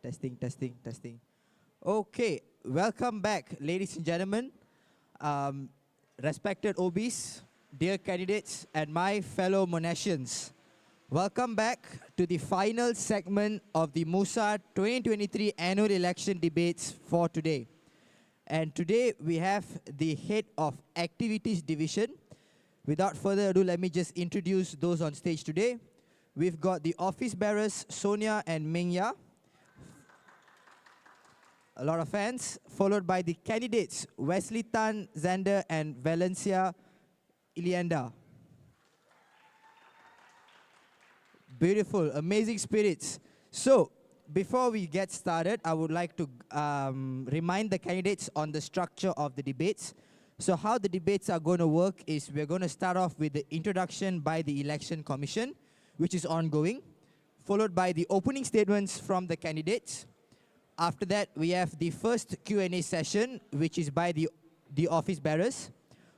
Testing, testing, testing. Okay, welcome back, ladies and gentlemen, respected OBs, dear candidates, and my fellow Monasians. Welcome back to the final segment of the MUSA 2023 annual election debates for today. And today we have the head of activities division. Without further ado, let me just introduce those on stage today. We've got the office bearers, Sonia and Mingya. A lot of fans, followed by the candidates, Wesley Tan, Xander, and Valencia Ilianda. Beautiful, amazing spirits. So, before we get started, I would like to remind the candidates on the structure of the debates. So how the debates are going to work is we're going to start off with the introduction by the Election Commission, which is ongoing, followed by the opening statements from the candidates. After that, we have the first Q&A session, which is by the office bearers,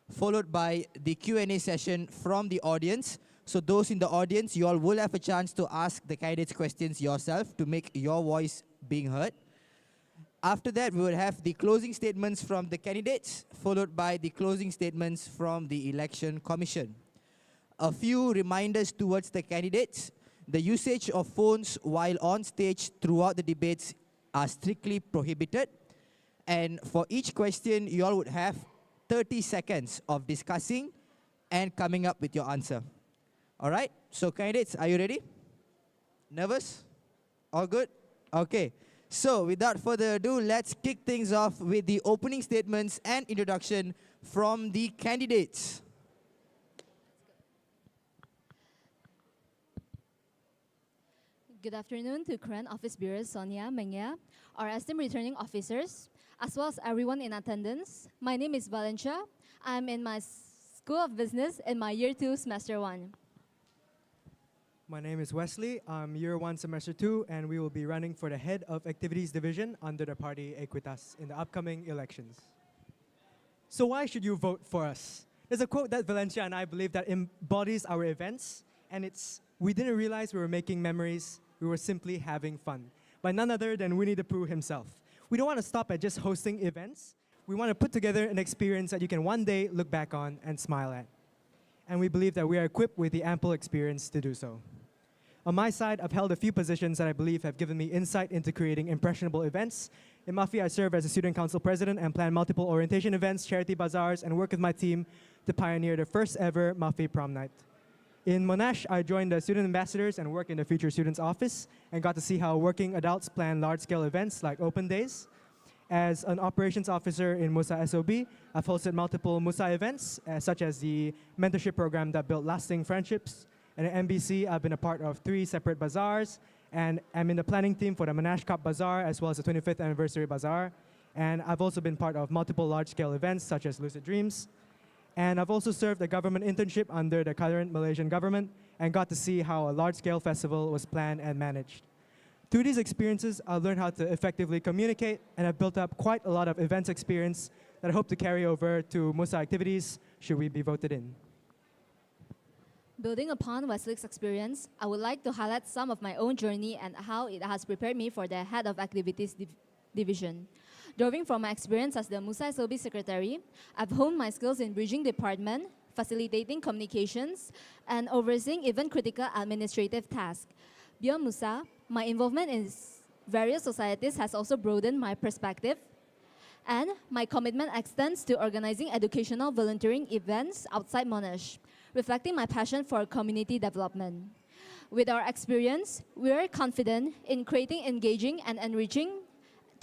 followed by the Q&A session from the audience. So those in the audience, you all will have a chance to ask the candidates questions yourself to make your voice being heard. After that, we will have the closing statements from the candidates, followed by the closing statements from the Election Commission. A few reminders towards the candidates. The usage of phones while on stage throughout the debates are strictly prohibited. And for each question, you all would have 30 seconds of discussing and coming up with your answer. All right, so candidates, are you ready? Nervous? All good? Okay, so without further ado, let's kick things off with the opening statements and introduction from the candidates. Good afternoon to current office bearers Sonia, Mengya, our esteemed returning officers, as well as everyone in attendance. My name is Valencia. I'm in my School of Business in my Year 2, Semester 1. My name is Wesley. I'm Year 1, Semester 2, and we will be running for the Head of Activities Division under the party Equitas in the upcoming elections. So why should you vote for us? There's a quote that Valencia and I believe that embodies our events, and it's, "We didn't realize we were making memories, we were simply having fun," by none other than Winnie the Pooh himself. We don't want to stop at just hosting events. We want to put together an experience that you can one day look back on and smile at. And we believe that we are equipped with the ample experience to do so. On my side, I've held a few positions that I believe have given me insight into creating impressionable events. In Mafi, I serve as a student council president and plan multiple orientation events, charity bazaars, and work with my team to pioneer the first ever Mafi prom night. In Monash, I joined the student ambassadors and worked in the Future Students Office and got to see how working adults plan large-scale events like open days. As an operations officer in MUSA SOB, I've hosted multiple MUSA events, such as the mentorship program that built lasting friendships. And at MBC, I've been a part of 3 separate bazaars, and I'm in the planning team for the Monash Cup Bazaar, as well as the 25th Anniversary Bazaar. And I've also been part of multiple large-scale events, such as Lucid Dreams. And I've also served a government internship under the current Malaysian government and got to see how a large-scale festival was planned and managed. Through these experiences, I've learned how to effectively communicate, and I've built up quite a lot of events experience that I hope to carry over to MUSA activities should we be voted in. Building upon Wesley's experience, I would like to highlight some of my own journey and how it has prepared me for the Head of Activities Division. Drawing from my experience as the MUSA SOB Secretary, I've honed my skills in bridging department, facilitating communications, and overseeing even critical administrative tasks. Beyond MUSA, my involvement in various societies has also broadened my perspective, and my commitment extends to organizing educational volunteering events outside Monash, reflecting my passion for community development. With our experience, we are confident in creating engaging and enriching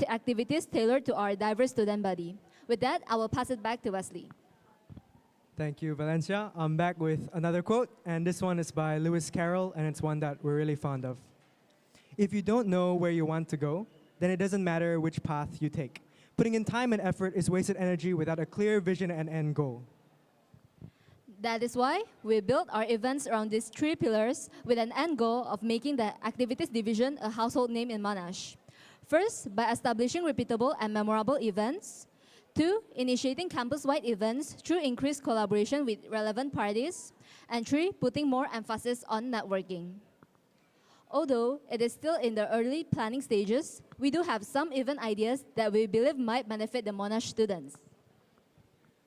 activities tailored to our diverse student body. With that, I will pass it back to Wesley. Thank you, Valencia. I'm back with another quote, and this one is by Lewis Carroll, and it's one that we're really fond of. "If you don't know where you want to go, then it doesn't matter which path you take. Putting in time and effort is wasted energy without a clear vision and end goal." That is why we built our events around these 3 pillars with an end goal of making the Activities Division a household name in Monash. First, by establishing repeatable and memorable events. 2, initiating campus-wide events through increased collaboration with relevant parties. And 3, putting more emphasis on networking. Although it is still in the early planning stages, we do have some event ideas that we believe might benefit the Monash students.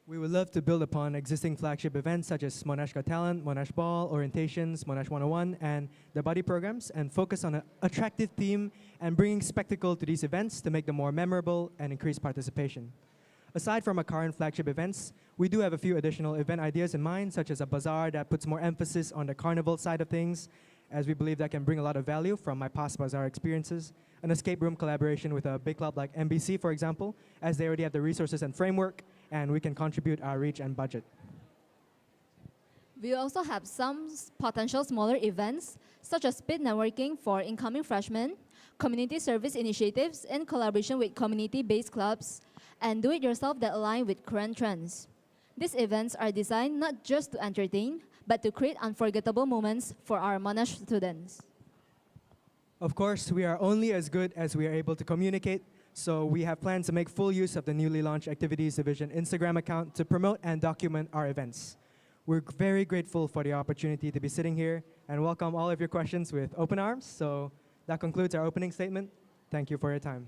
We would love to build upon existing flagship events such as Monash Got Talent, Monash Ball, Orientations, Monash 101, and the buddy programs, and focus on an attractive theme and bringing spectacle to these events to make them more memorable and increase participation. Aside from our current flagship events, we do have a few additional event ideas in mind, such as a bazaar that puts more emphasis on the carnival side of things, as we believe that can bring a lot of value from my past bazaar experiences, an escape room collaboration with a big club like MBC, for example, as they already have the resources and framework, and we can contribute our reach and budget. We also have some potential smaller events, such as speed networking for incoming freshmen, community service initiatives in collaboration with community-based clubs, and do-it-yourself that align with current trends. These events are designed not just to entertain, but to create unforgettable moments for our Monash students. Of course, we are only as good as we are able to communicate, so we have plans to make full use of the newly launched Activities Division Instagram account to promote and document our events. We're very grateful for the opportunity to be sitting here and welcome all of your questions with open arms. So that concludes our opening statement. Thank you for your time.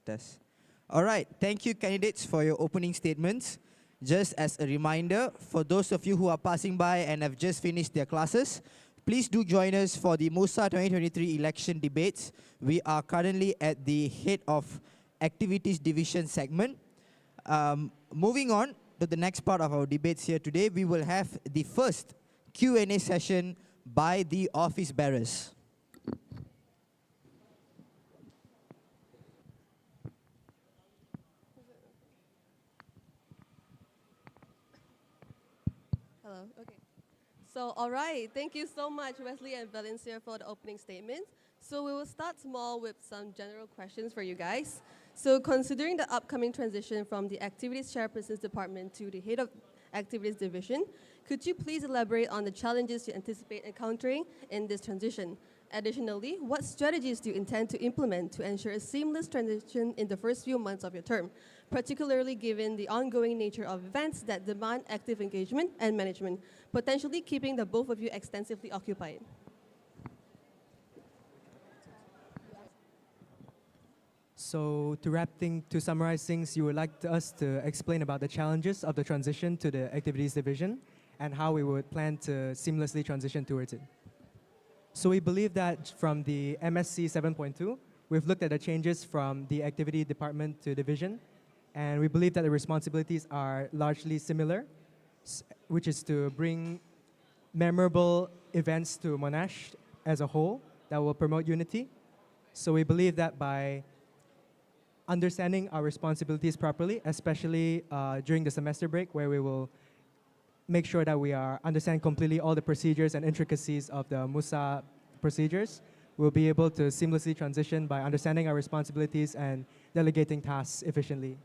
Test. All right, thank you candidates for your opening statements. Just as a reminder, for those of you who are passing by and have just finished their classes, please do join us for the MUSA 2023 election debates. We are currently at the head of Activities Division segment. Moving on to the next part of our debates here today, we will have the first Q&A session by the office bearers. Hello. Okay. So, all right. Thank you so much, Wesley and Valencia, for the opening statements. So, we will start small with some general questions for you guys. So, considering the upcoming transition from the Activities Chairperson's Department to the Head of Activities Division, could you please elaborate on the challenges you anticipate encountering in this transition? Additionally, what strategies do you intend to implement to ensure a seamless transition in the first few months of your term, particularly given the ongoing nature of events that demand active engagement and management, potentially keeping the both of you extensively occupied? So to summarize things, you would like us to explain about the challenges of the transition to the Activities Division and how we would plan to seamlessly transition towards it. So we believe that from the MSc 7.2, we've looked at the changes from the Activity Department to Division, and we believe that the responsibilities are largely similar, which is to bring memorable events to Monash as a whole that will promote unity. So we believe that by understanding our responsibilities properly, especially during the semester break, where we will make sure that we are understanding completely all the procedures and intricacies of the MUSA procedures, we'll be able to seamlessly transition by understanding our responsibilities and delegating tasks efficiently.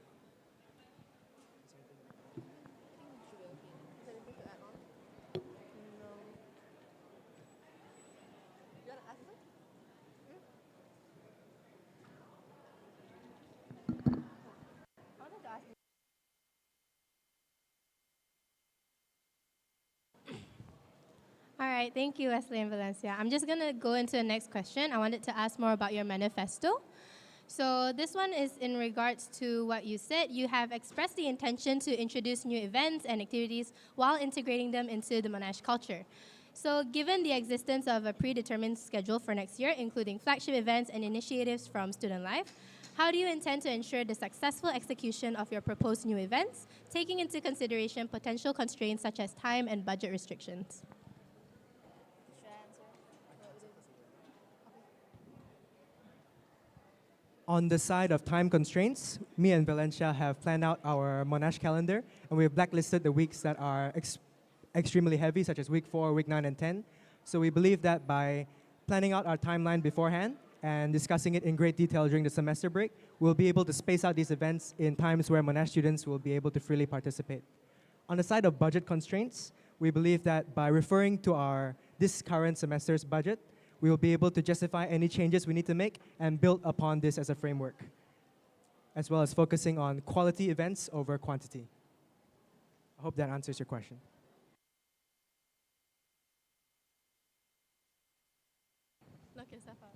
All right, thank you, Wesley and Valencia. I'm just going to go into the next question. I wanted to ask more about your manifesto. So this one is in regards to what you said. You have expressed the intention to introduce new events and activities while integrating them into the Monash culture. So given the existence of a predetermined schedule for next year, including flagship events and initiatives from student life, how do you intend to ensure the successful execution of your proposed new events, taking into consideration potential constraints such as time and budget restrictions? On the side of time constraints, me and Valencia have planned out our Monash calendar, and we have blacklisted the weeks that are extremely heavy, such as week 4, week 9, and 10. So we believe that by planning out our timeline beforehand and discussing it in great detail during the semester break, we'll be able to space out these events in times where Monash students will be able to freely participate. On the side of budget constraints, we believe that by referring to this current semester's budget, we will be able to justify any changes we need to make and build upon this as a framework, as well as focusing on quality events over quantity. I hope that answers your question. Look yourself up.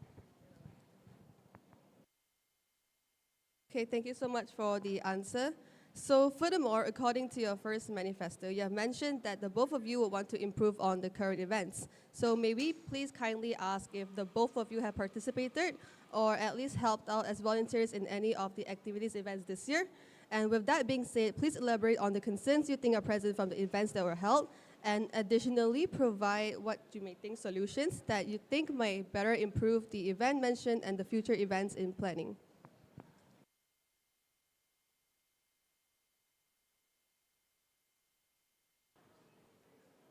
Okay, thank you so much for the answer. So furthermore, according to your first manifesto, you have mentioned that the both of you will want to improve on the current events. So maybe please kindly ask if the both of you have participated or at least helped out as volunteers in any of the activities events this year. And with that being said, please elaborate on the concerns you think are present from the events that were held, and additionally provide what you may think solutions that you think may better improve the event mentioned and the future events in planning.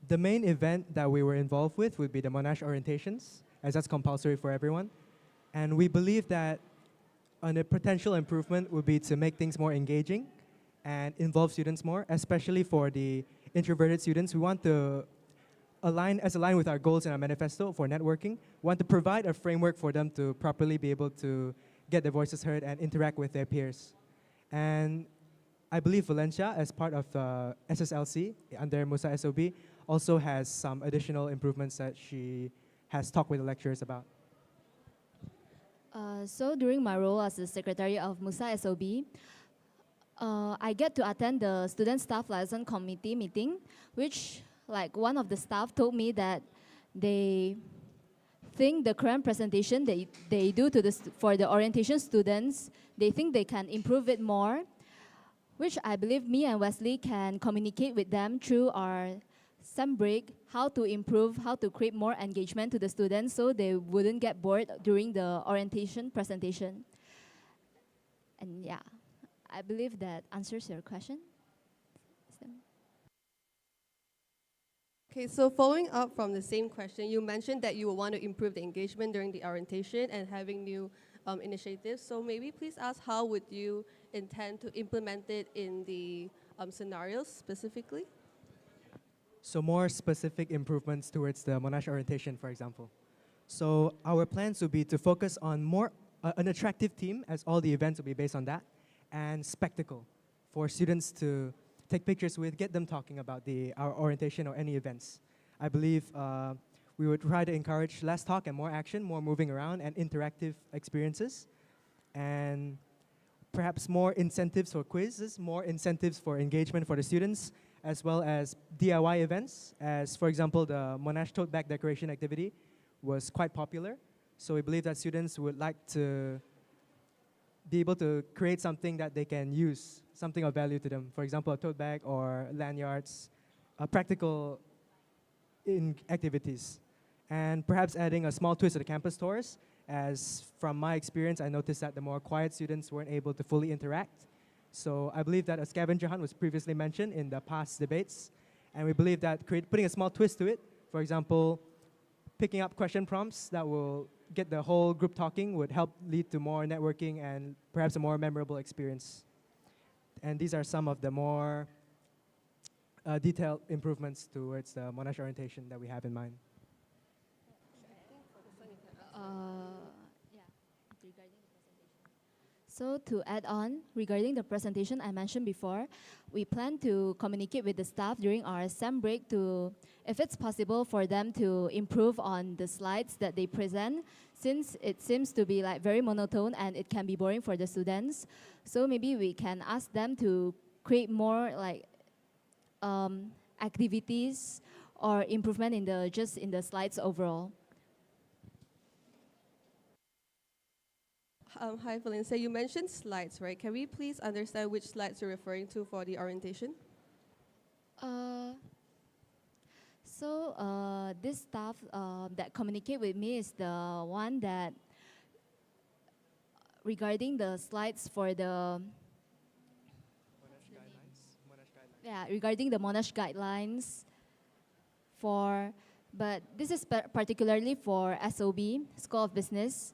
The main event that we were involved with would be the Monash orientations, as that's compulsory for everyone. And we believe that a potential improvement would be to make things more engaging and involve students more, especially for the introverted students. We want to align with our goals in our manifesto for networking. We want to provide a framework for them to properly be able to get their voices heard and interact with their peers. And I believe Valencia, as part of the SSLC under MUSA SOB, also has some additional improvements that she has talked with the lecturers about. So during my role as the secretary of MUSA SOB, I get to attend the student staff liaison committee meeting, which like one of the staff told me that they think the current presentation they do to for the orientation students, they think they can improve it more, which I believe me and Wesley can communicate with them through our sem break, how to improve, how to create more engagement to the students so they wouldn't get bored during the orientation presentation. And yeah, I believe that answers your question. Okay, so following up from the same question, you mentioned that you will want to improve the engagement during the orientation and having new initiatives. So maybe please ask how would you intend to implement it in the scenarios specifically? So more specific improvements towards the Monash orientation, for example. So our plans would be to focus on more an attractive theme, as all the events will be based on that, and spectacle for students to take pictures with, get them talking about our orientation or any events. I believe we would try to encourage less talk and more action, more moving around and interactive experiences, and perhaps more incentives for quizzes, more incentives for engagement for the students, as well as DIY events, as for example, the Monash tote bag decoration activity was quite popular. So we believe that students would like to be able to create something that they can use, something of value to them. For example, a tote bag or lanyards, practical activities. And perhaps adding a small twist to the campus tours, as from my experience, I noticed that the more quiet students weren't able to fully interact. So I believe that a scavenger hunt was previously mentioned in the past debates. And we believe that putting a small twist to it, for example, picking up question prompts that will get the whole group talking would help lead to more networking and perhaps a more memorable experience. And these are some of the more detailed improvements towards the Monash orientation that we have in mind. So to add on, regarding the presentation I mentioned before, we plan to communicate with the staff during our sem break to, if it's possible for them to improve on the slides that they present, since it seems to be like very monotone and it can be boring for the students. So maybe we can ask them to create more like activities or improvement in the slides overall. Hi, Valencia. You mentioned slides, right? Can we please understand which slides you're referring to for the orientation? This staff that communicate with me is the one that regarding the slides for the regarding the Monash guidelines but this is particularly for SOB, School of Business.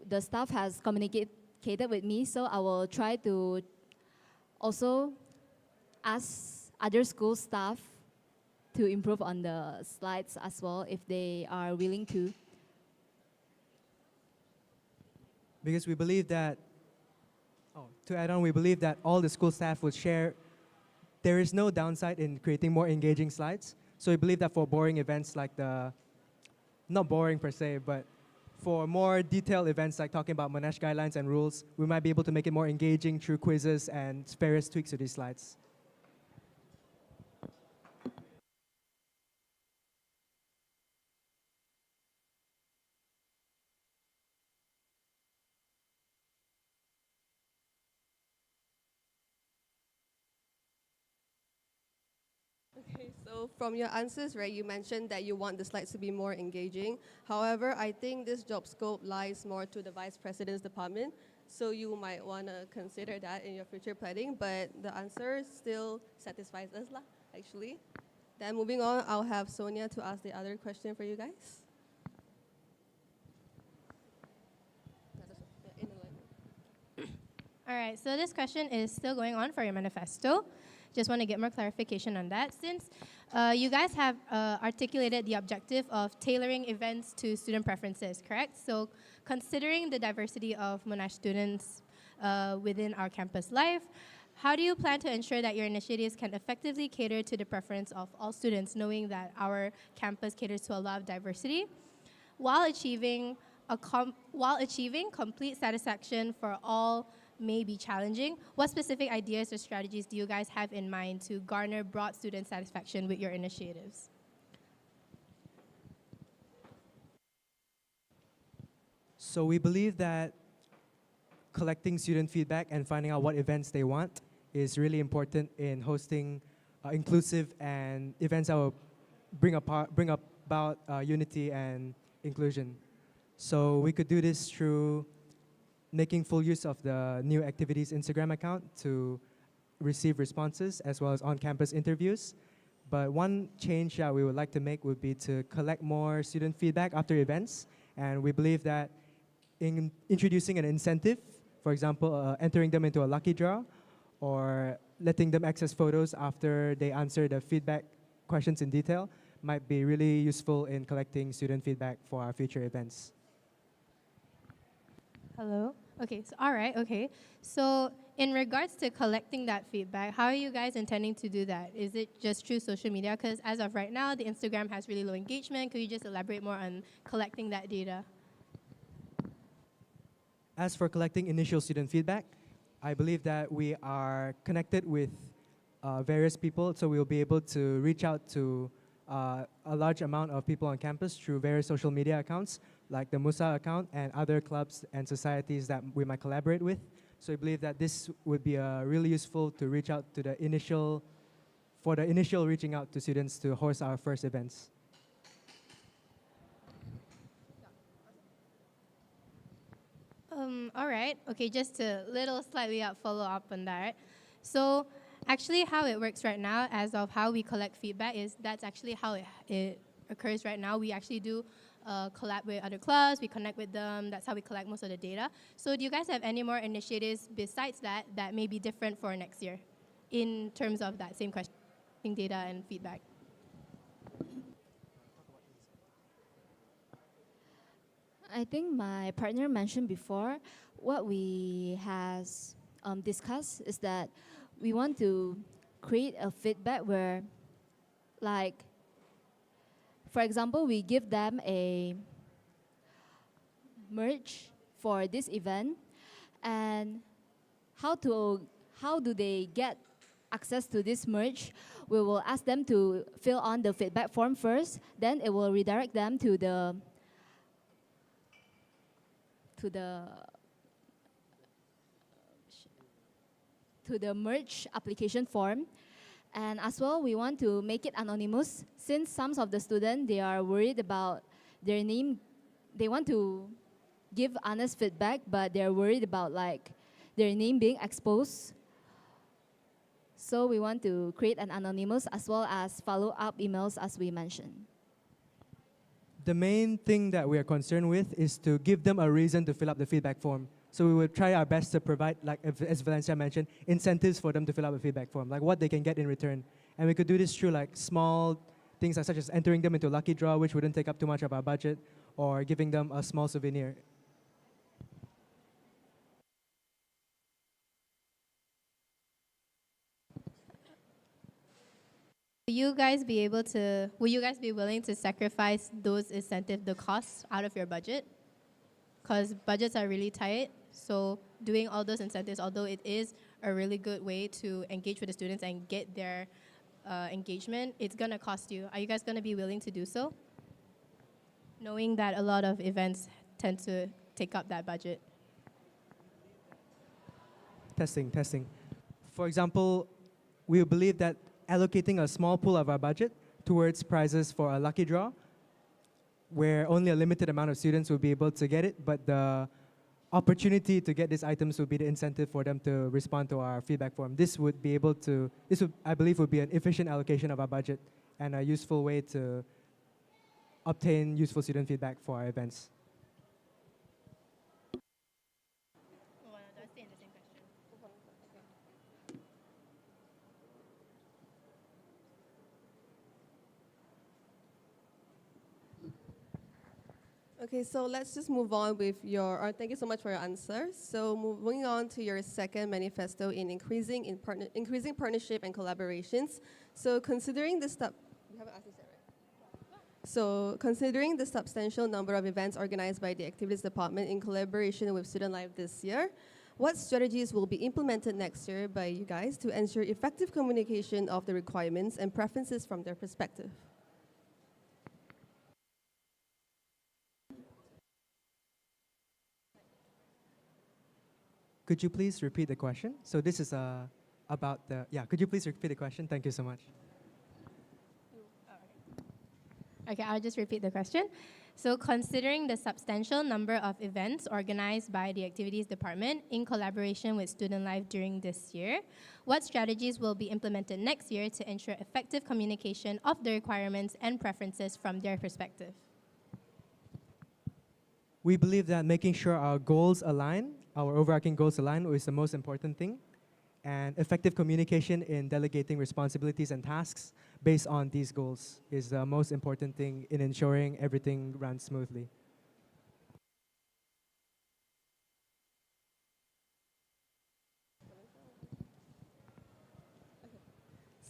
The staff has communicated with me, so I will try to also ask other school staff to improve on the slides as well if they are willing to. Because we believe that, to add on, we believe that all the school staff would share there is no downside in creating more engaging slides. So we believe that for boring events like not boring per se, but for more detailed events like talking about Monash guidelines and rules, we might be able to make it more engaging through quizzes and various tweaks to these slides. Okay, so from your answers, right, you mentioned that you want the slides to be more engaging. However, I think this job scope lies more to the Vice President's department, so you might want to consider that in your future planning, but the answer still satisfies us, lah, actually. Then moving on, I'll have Sonia to ask the other question for you guys. All right, so this question is still going on for your manifesto. Just want to get more clarification on that. Since you guys have articulated the objective of tailoring events to student preferences, correct? So considering the diversity of Monash students within our campus life, how do you plan to ensure that your initiatives can effectively cater to the preference of all students, knowing that our campus caters to a lot of diversity, while achieving complete satisfaction for all may be challenging? What specific ideas or strategies do you guys have in mind to garner broad student satisfaction with your initiatives? So we believe that collecting student feedback and finding out what events they want is really important in hosting inclusive and events that will bring about unity and inclusion. So we could do this through making full use of the new activities Instagram account to receive responses as well as on-campus interviews. But one change that we would like to make would be to collect more student feedback after events. And we believe that in introducing an incentive, for example, entering them into a lucky draw or letting them access photos after they answer the feedback questions in detail might be really useful in collecting student feedback for our future events. Hello? Okay, so all right, okay. So in regards to collecting that feedback, how are you guys intending to do that? Is it just through social media? Because as of right now, the Instagram has really low engagement. Could you just elaborate more on collecting that data? As for collecting initial student feedback, I believe that we are connected with various people, so we'll be able to reach out to a large amount of people on campus through various social media accounts, like the MUSA account and other clubs and societies that we might collaborate with. So we believe that this would be really useful to reach out to the initial reaching out to students to host our first events. All right. Okay, just a little slightly follow up on that. So actually how it works right now as of how we collect feedback is that's actually how it occurs right now. We actually do collab with other clubs, we connect with them, that's how we collect most of the data. So do you guys have any more initiatives besides that that may be different for next year in terms of that same question, data and feedback? I think my partner mentioned before, what we has discussed is that we want to create a feedback where, like, for example, we give them a merch for this event, and how do they get access to this merch? We will ask them to fill on the feedback form first, then it will redirect them to the merge application form. And as well, we want to make it anonymous, since some of the students, they are worried about their name. They want to give honest feedback, but they're worried about like their name being exposed. So we want to create an anonymous as well as follow-up emails, as we mentioned. The main thing that we are concerned with is to give them a reason to fill up the feedback form. So we will try our best to provide, like as Valencia mentioned, incentives for them to fill out a feedback form, like what they can get in return. And we could do this through like small things such as entering them into a lucky draw, which wouldn't take up too much of our budget, or giving them a small souvenir. will you guys be willing to sacrifice those incentives, the costs out of your budget? Because budgets are really tight. So doing all those incentives, although it is a really good way to engage with the students and get their engagement, it's gonna cost you. Are you guys gonna be willing to do so? Knowing that a lot of events tend to take up that budget. Testing, testing. For example, we believe that allocating a small pool of our budget towards prizes for a lucky draw, where only a limited amount of students will be able to get it, but the opportunity to get these items would be the incentive for them to respond to our feedback form. This would, I believe, would be an efficient allocation of our budget and a useful way to obtain useful student feedback for our events. Okay, so let's just move on with thank you so much for your answer. So moving on to your second manifesto in increasing partnership and collaborations. So considering the you haven't asked this yet, right? So considering the substantial number of events organized by the Activities Department in collaboration with Student Life this year, what strategies will be implemented next year by you guys to ensure effective communication of the requirements and preferences from their perspective? Could you please repeat the question? So this is about could you please repeat the question? Thank you so much. Okay, I'll just repeat the question. So considering the substantial number of events organized by the Activities Department in collaboration with Student Life during this year, what strategies will be implemented next year to ensure effective communication of the requirements and preferences from their perspective? We believe that making sure our goals align, our overarching goals align, is the most important thing. And effective communication in delegating responsibilities and tasks based on these goals is the most important thing in ensuring everything runs smoothly.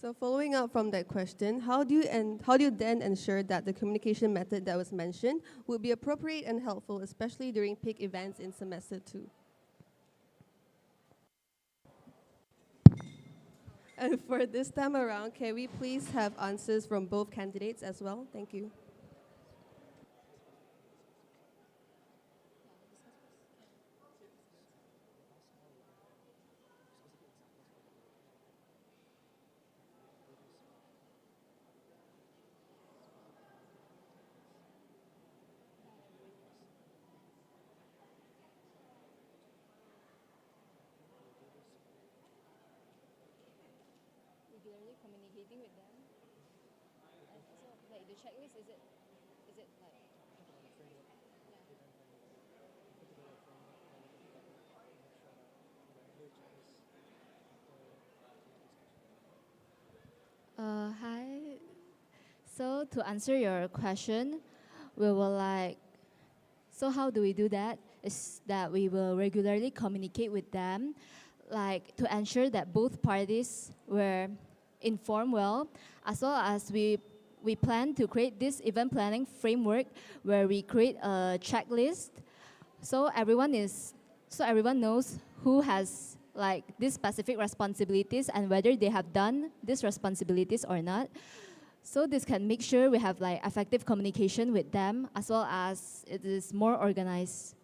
So following up from that question, how do you then ensure that the communication method that was mentioned will be appropriate and helpful, especially during peak events in semester 2? And for this time around, can we please have answers from both candidates as well? Thank you. Regularly communicating with them. And also, like the checklist, is it like? Hi. So to answer your question, we will like. So how do we do that? Is that we will regularly communicate with them, like to ensure that both parties were informed well, as well as we plan to create this event planning framework where we create a checklist, so everyone knows who has like these specific responsibilities and whether they have done these responsibilities or not. So this can make sure we have like effective communication with them, as well as it is more organized.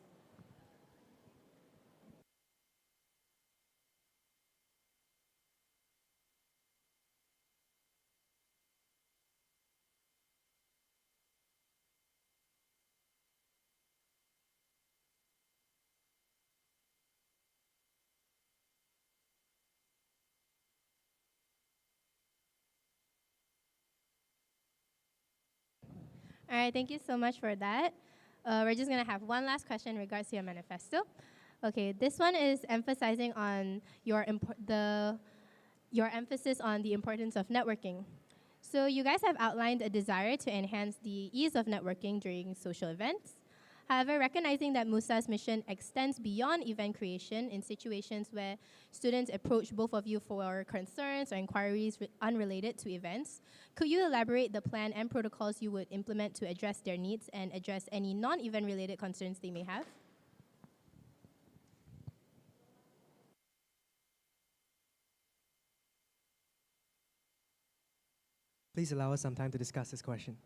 All right, thank you so much for that. We're just going to have one last question in regards to your manifesto. Okay, this one is emphasizing on your emphasis on the importance of networking. So you guys have outlined a desire to enhance the ease of networking during social events. However, recognizing that MUSA's mission extends beyond event creation in situations where students approach both of you for concerns or inquiries unrelated to events, could you elaborate the plan and protocols you would implement to address their needs and address any non-event related concerns they may have? Please allow us some time to discuss this question.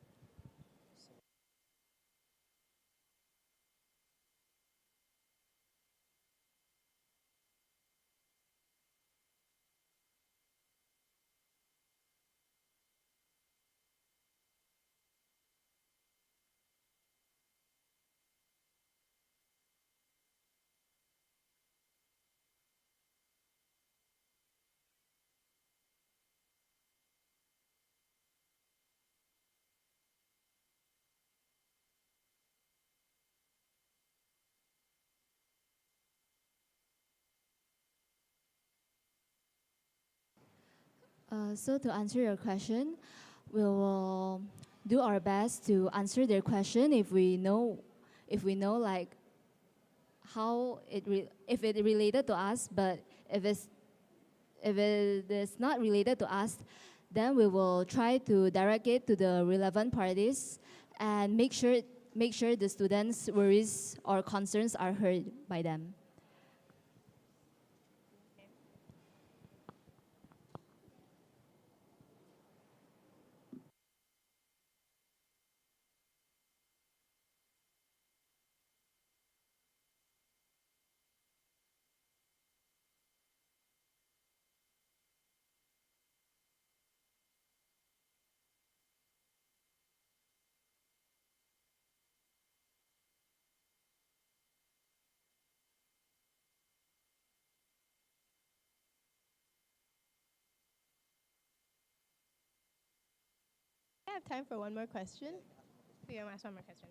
So to answer your question, we will do our best to answer their question if we know like how if it related to us, but if it is not related to us, then we will try to direct it to the relevant parties and make sure the students' worries or concerns are heard by them. I have time for one more question. We can ask one more question.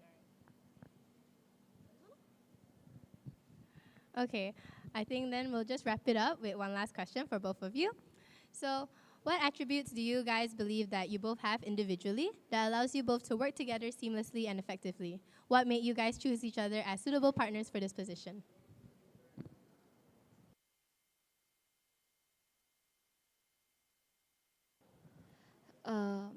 All right. Okay, I think then we'll just wrap it up with one last question for both of you. So, what attributes do you guys believe that you both have individually that allows you both to work together seamlessly and effectively? What made you guys choose each other as suitable partners for this position? Um,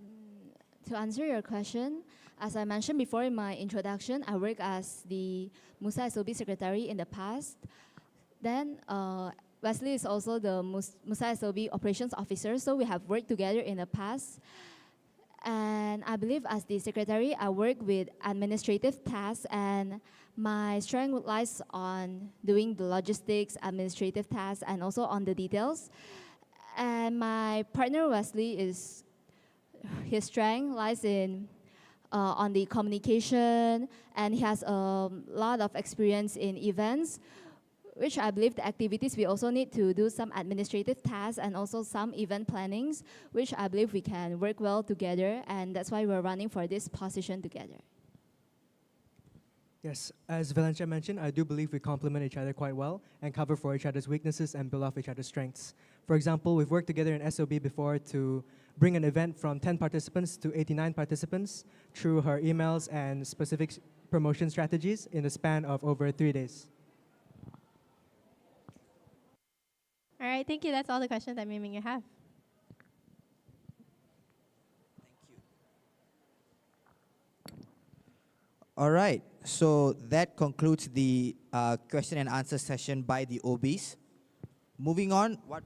to answer your question, as I mentioned before in my introduction, I worked as the MUSA SOB secretary in the past. Then Wesley is also the MUSA SOB operations officer, so we have worked together in the past. And I believe as the secretary, I work with administrative tasks, and my strength lies on doing the logistics, administrative tasks, and also on the details. And my partner Wesley is his strength lies in on the communication, and he has a lot of experience in events, which I believe the activities we also need to do some administrative tasks and also some event plannings, which I believe we can work well together, and that's why we're running for this position together. Yes, as Valencia mentioned, I do believe we complement each other quite well and cover for each other's weaknesses and build off each other's strengths. For example, we've worked together in SOB before to bring an event from 10 participants to 89 participants through her emails and specific promotion strategies in the span of over 3 days. All right, thank you. That's all the questions that Ming you have. All right, so that concludes the question and answer session by the OBs. Moving on, what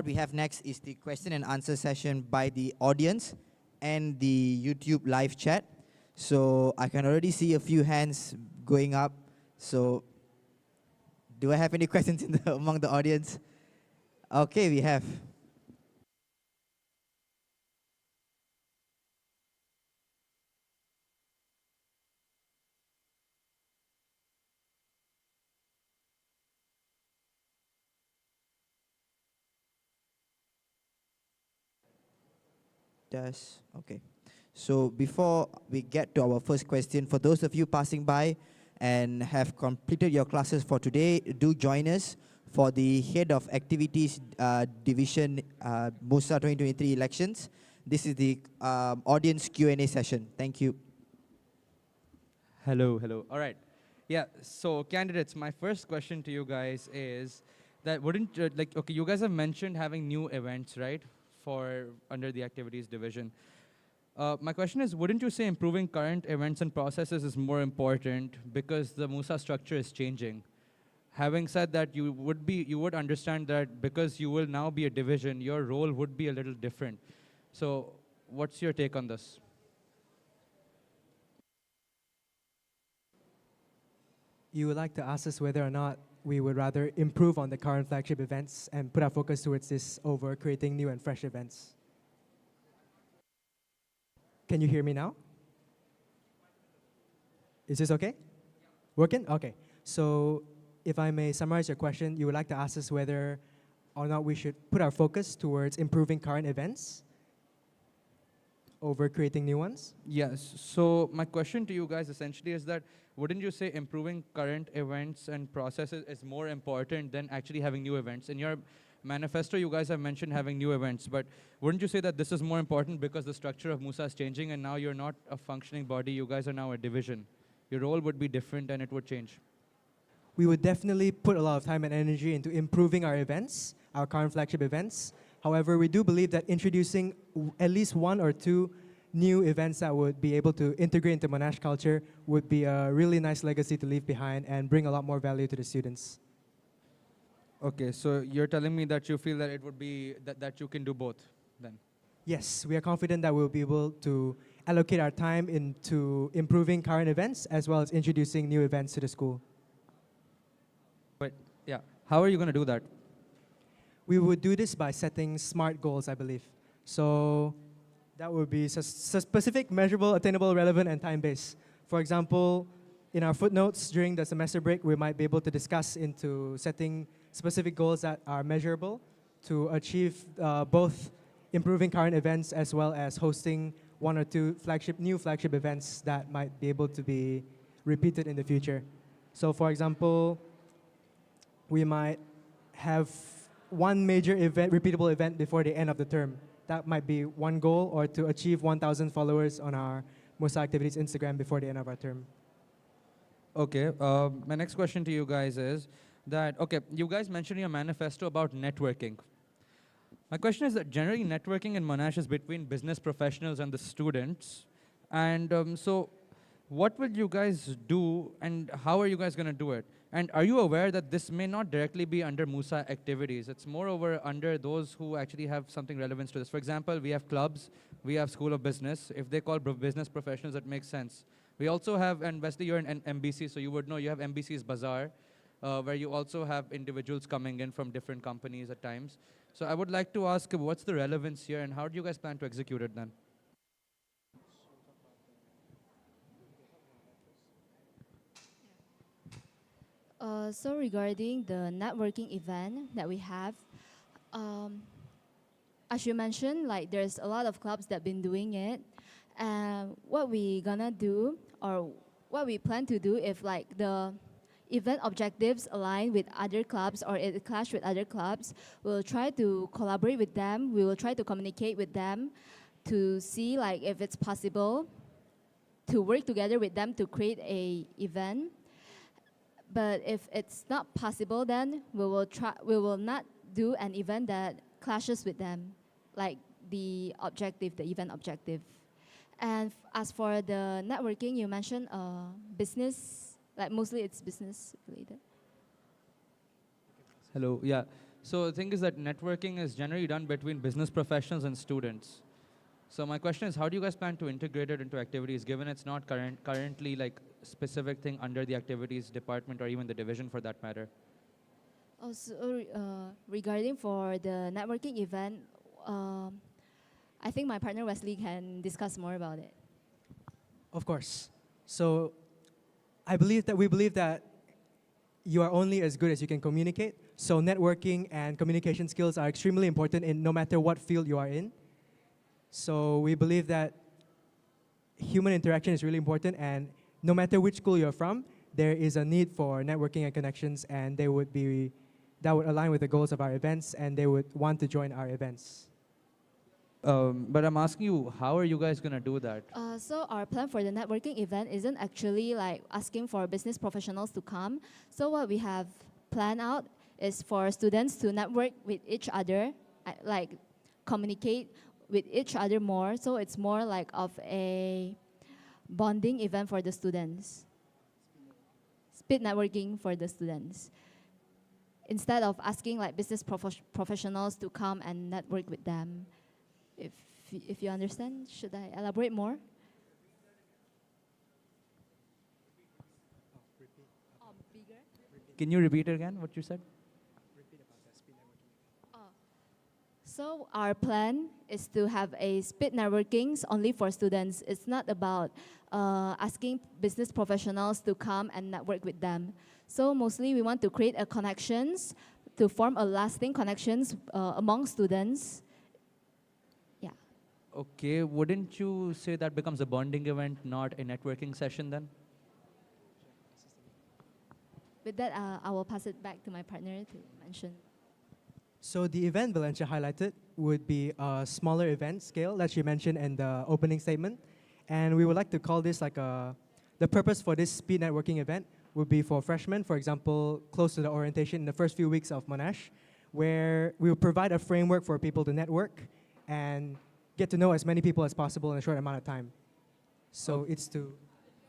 we have next is the question and answer session by the audience and the YouTube live chat. So I can already see a few hands going up. So do I have any questions among the audience? Okay, we have. Okay. So before we get to our first question, for those of you passing by and have completed your classes for today, do join us for the Head of Activities Division MUSA 2023 elections. This is the audience Q&A session. Thank you. Hello, hello. All right. Yeah, so candidates, my first question to you guys is that wouldn't, okay, you guys have mentioned having new events, right, for under the activities division. My question is, wouldn't you say improving current events and processes is more important because the MUSA structure is changing? Having said that, you would understand that because you will now be a division, your role would be a little different. So what's your take on this? You would like to ask us whether or not we would rather improve on the current flagship events and put our focus towards this over creating new and fresh events. Can you hear me now? Is this okay? Working? Okay. So if I may summarize your question, you would like to ask us whether or not we should put our focus towards improving current events over creating new ones? Yes. So my question to you guys essentially is that wouldn't you say improving current events and processes is more important than actually having new events? In your manifesto, you guys have mentioned having new events, but wouldn't you say that this is more important because the structure of MUSA is changing and now you're not a functioning body, you guys are now a division? Your role would be different and it would change. We would definitely put a lot of time and energy into improving our events, our current flagship events. However, we do believe that introducing at least one or two new events that would be able to integrate into Monash culture would be a really nice legacy to leave behind and bring a lot more value to the students. Okay, so you're telling me that you feel that it would be, that you can do both then? Yes, we are confident that we'll be able to allocate our time into improving current events as well as introducing new events to the school. But yeah, how are you going to do that? We would do this by setting SMART goals, I believe. So that would be specific, measurable, attainable, relevant, and time-based. For example, in our footnotes during the semester break, we might be able to discuss into setting specific goals that are measurable to achieve both improving current events as well as hosting one or two new flagship events that might be able to be repeated in the future. So for example, we might have one major event, repeatable event before the end of the term. That might be one goal, or to achieve 1,000 followers on our MUSA Activities Instagram before the end of our term. Okay, my next question to you guys is that, okay, you guys mentioned in your manifesto about networking. My question is that generally networking in Monash is between business professionals and the students. And so what will you guys do and how are you guys going to do it? And are you aware that this may not directly be under MUSA activities? It's moreover under those who actually have something relevant to this. For example, we have clubs, we have School of Business. If they call business professionals, that makes sense. We also have, and Wesley, you're in MBC, so you would know you have MBC's Bazaar, where you also have individuals coming in from different companies at times. So I would like to ask, what's the relevance here and how do you guys plan to execute it then? So regarding the networking event that we have, um, as you mentioned, like there's a lot of clubs that been doing it. And what we gonna do, or what we plan to do if like the event objectives align with other clubs or it clash with other clubs, we'll try to collaborate with them. We will try to communicate with them to see like if it's possible to work together with them to create a event. But if it's not possible, then we will not do an event that clashes with them, like the event objective. And as for the networking, you mentioned business, like mostly it's business related. Hello, yeah. So the thing is that networking is generally done between business professionals and students. So my question is, how do you guys plan to integrate it into activities, given it's not currently like specific thing under the activities department or even the division for that matter? Also, regarding for the networking event, I think my partner Wesley can discuss more about it. Of course. So we believe that you are only as good as you can communicate. So networking and communication skills are extremely important in no matter what field you are in. So we believe that human interaction is really important, and no matter which school you're from, there is a need for networking and connections, and that would align with the goals of our events, and they would want to join our events. But I'm asking you, how are you guys going to do that? So our plan for the networking event isn't actually like asking for business professionals to come. So what we have planned out is for students to network with each other, like communicate with each other more. So it's more like of a bonding event for the students. Speed networking for the students. Instead of asking like business professionals to come and network with them. If you understand, should I elaborate more? Bigger? Can you repeat it again, what you said? So our plan is to have a speed networkings only for students. It's not about asking business professionals to come and network with them. So mostly we want to create a connections to form a lasting connections among students. Yeah. Okay, wouldn't you say that becomes a bonding event, not a networking session then? With that, I will pass it back to my partner to mention. So the event Valencia highlighted would be a smaller event scale that she mentioned in the opening statement. And we would like to call this like the purpose for this speed networking event would be for freshmen, for example, close to the orientation in the first few weeks of Monash, where we will provide a framework for people to network and get to know as many people as possible in a short amount of time. So it's to...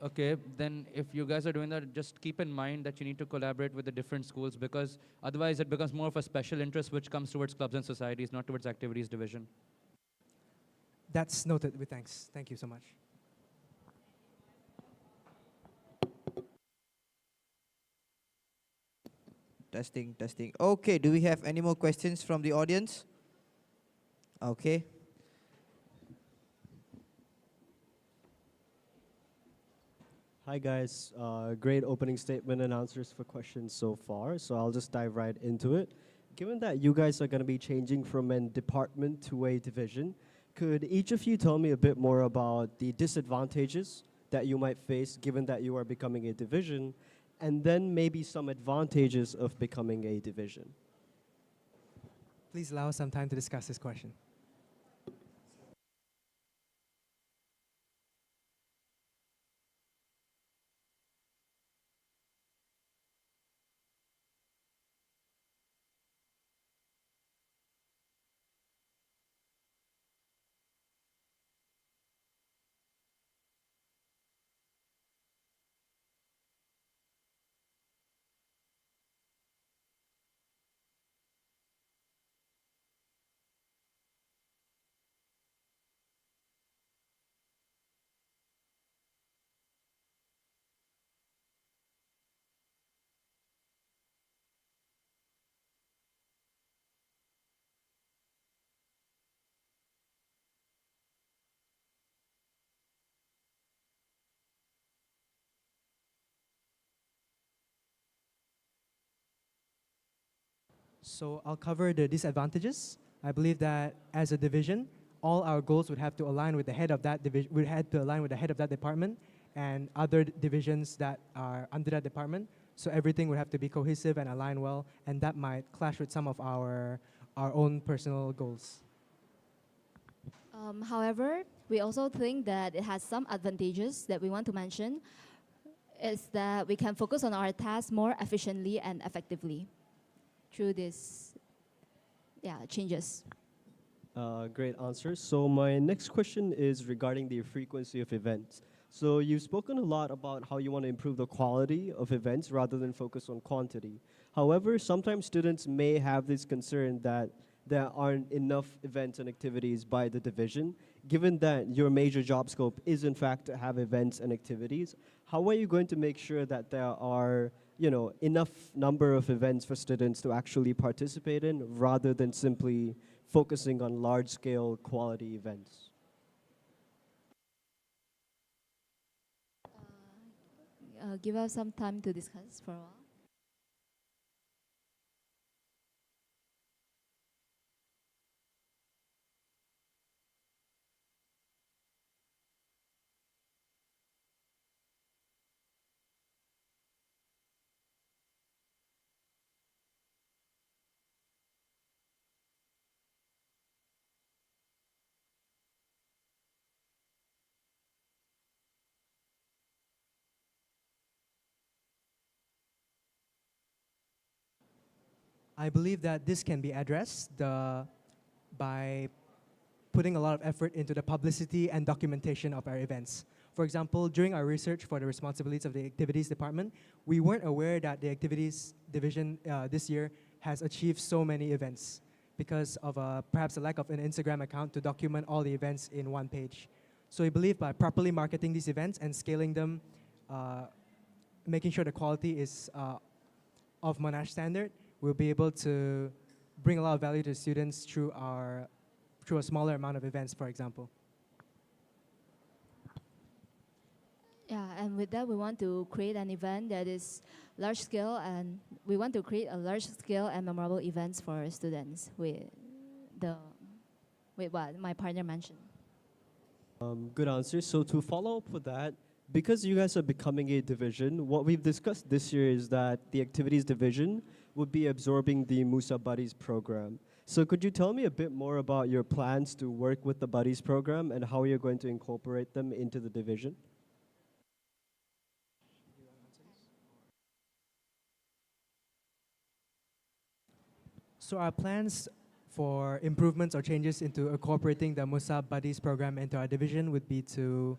Okay, then if you guys are doing that, just keep in mind that you need to collaborate with the different schools because otherwise it becomes more of a special interest which comes towards clubs and societies, not towards activities division. That's noted with thanks. Thank you so much. Testing, testing. Okay, do we have any more questions from the audience? Okay. Hi guys, great opening statement and answers for questions so far, so I'll just dive right into it. Given that you guys are going to be changing from a department to a division, could each of you tell me a bit more about the disadvantages that you might face given that you are becoming a division, and then maybe some advantages of becoming a division? Please allow us some time to discuss this question. So I'll cover the disadvantages. I believe that as a division, all our goals would have to align with the head of that division. Would have to align with the head of that department and other divisions that are under that department. So everything would have to be cohesive and align well, and that might clash with some of our own personal goals. However, we also think that it has some advantages that we want to mention. Is that we can focus on our tasks more efficiently and effectively through this changes. Great answer. So my next question is regarding the frequency of events. So you've spoken a lot about how you want to improve the quality of events rather than focus on quantity. However, sometimes students may have this concern that there aren't enough events and activities by the division. Given that your major job scope is in fact to have events and activities, how are you going to make sure that there are enough number of events for students to actually participate in rather than simply focusing on large-scale quality events? Give us some time to discuss for a while. I believe that this can be addressed by putting a lot of effort into the publicity and documentation of our events. For example, during our research for the responsibilities of the activities department, we weren't aware that the activities division this year has achieved so many events because of perhaps a lack of an Instagram account to document all the events in one page. So we believe by properly marketing these events and scaling them, making sure the quality is of Monash standard, we'll be able to bring a lot of value to students through a smaller amount of events, for example. Yeah, and with that, we want to create an event that is large scale, and we want to create a large scale and memorable events for students with what my partner mentioned. Good answer. So to follow up with that, because you guys are becoming a division, what we've discussed this year is that the activities division would be absorbing the MUSA Buddies program. So could you tell me a bit more about your plans to work with the Buddies program and how you're going to incorporate them into the division? So our plans for improvements or changes into incorporating the MUSA Buddies program into our division would be to,